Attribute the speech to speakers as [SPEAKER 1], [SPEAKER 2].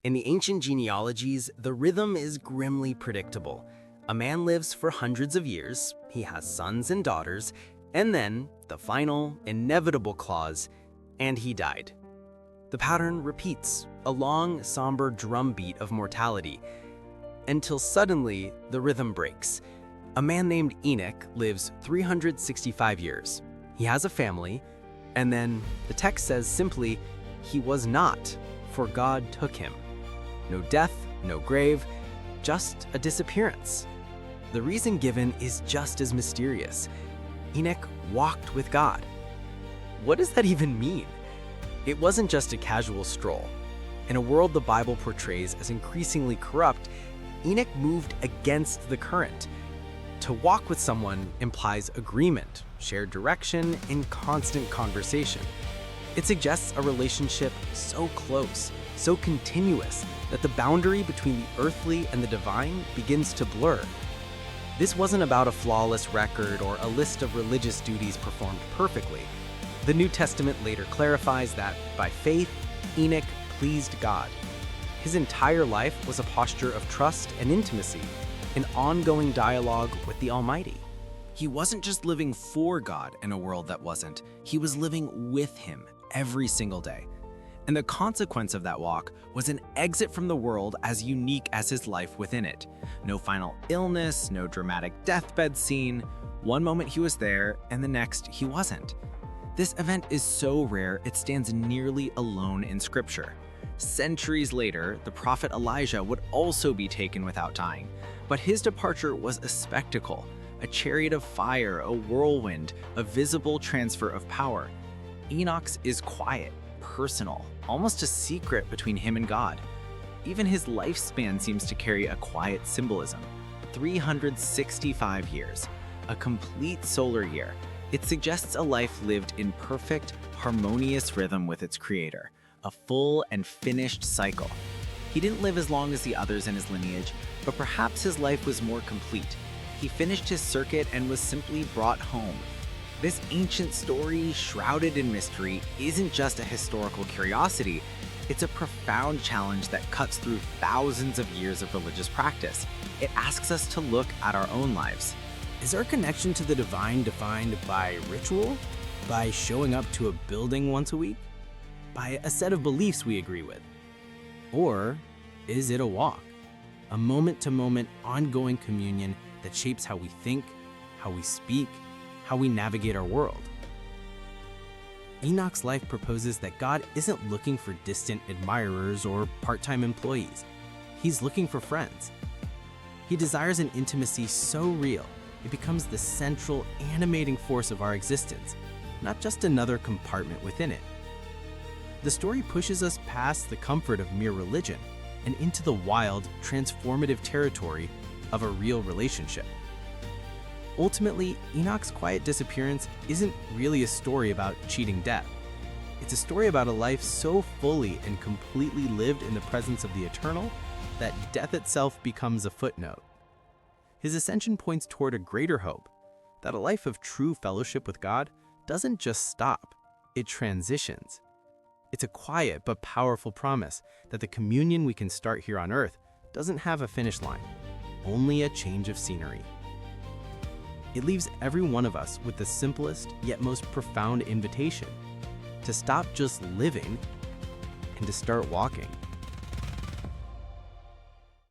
[SPEAKER 1] In the ancient genealogies, the rhythm is grimly predictable. A man lives for hundreds of years, he has sons and daughters, and then, the final, inevitable clause, and he died. The pattern repeats, a long, somber drumbeat of mortality, until suddenly the rhythm breaks. A man named Enoch lives 365 years. He has a family, and then the text says simply, he was not, for God took him. No death, no grave, just a disappearance. The reason given is just as mysterious. Enoch walked with God. What does that even mean? It wasn't just a casual stroll. In a world the Bible portrays as increasingly corrupt, Enoch moved against the current. To walk with someone implies agreement, shared direction, and constant conversation. It suggests a relationship so close, so continuous, that the boundary between the earthly and the divine begins to blur. This wasn't about a flawless record or a list of religious duties performed perfectly. The New Testament later clarifies that, by faith, Enoch pleased God. His entire life was a posture of trust and intimacy, an ongoing dialogue with the Almighty.
[SPEAKER 2] He wasn't just living for God in a world that wasn't. He was living with Him every single day. And the consequence of that walk was an exit from the world as unique as his life within it. No final illness, no dramatic deathbed scene. One moment he was there, and the next he wasn't. This event is so rare it stands nearly alone in Scripture. Centuries later, the prophet Elijah would also be taken without dying, but his departure was a spectacle, a chariot of fire, a whirlwind, a visible transfer of power. Enoch's is quiet, personal, almost a secret between him and God. Even his lifespan seems to carry a quiet symbolism. 365 years, a complete solar year. It suggests a life lived in perfect, harmonious rhythm with its creator, a full and finished cycle. He didn't live as long as the others in his lineage, but perhaps his life was more complete. He finished his circuit and was simply brought home. This ancient story, shrouded in mystery, isn't just a historical curiosity, it's a profound challenge that cuts through thousands of years of religious practice. It asks us to look at our own lives.
[SPEAKER 1] Is our connection to the divine defined by ritual? By showing up to a building once a week? By a set of beliefs we agree with? Or is it a walk? A moment-to-moment, ongoing communion that shapes how we think, how we speak, how we navigate our world. Enoch's life proposes that God isn't looking for distant admirers or part-time employees. He's looking for friends. He desires an intimacy so real, it becomes the central, animating force of our existence, not just another compartment within it. The story pushes us past the comfort of mere religion and into the wild, transformative territory of a real relationship. Ultimately, Enoch's quiet disappearance isn't really a story about cheating death. It's a story about a life so fully and completely lived in the presence of the eternal that death itself becomes a footnote. His ascension points toward a greater hope, that a life of true fellowship with God doesn't just stop, it transitions. It's a quiet but powerful promise that the communion we can start here on earth doesn't have a finish line, only a change of scenery. It leaves every one of us with the simplest yet most profound invitation to stop just living and to start walking.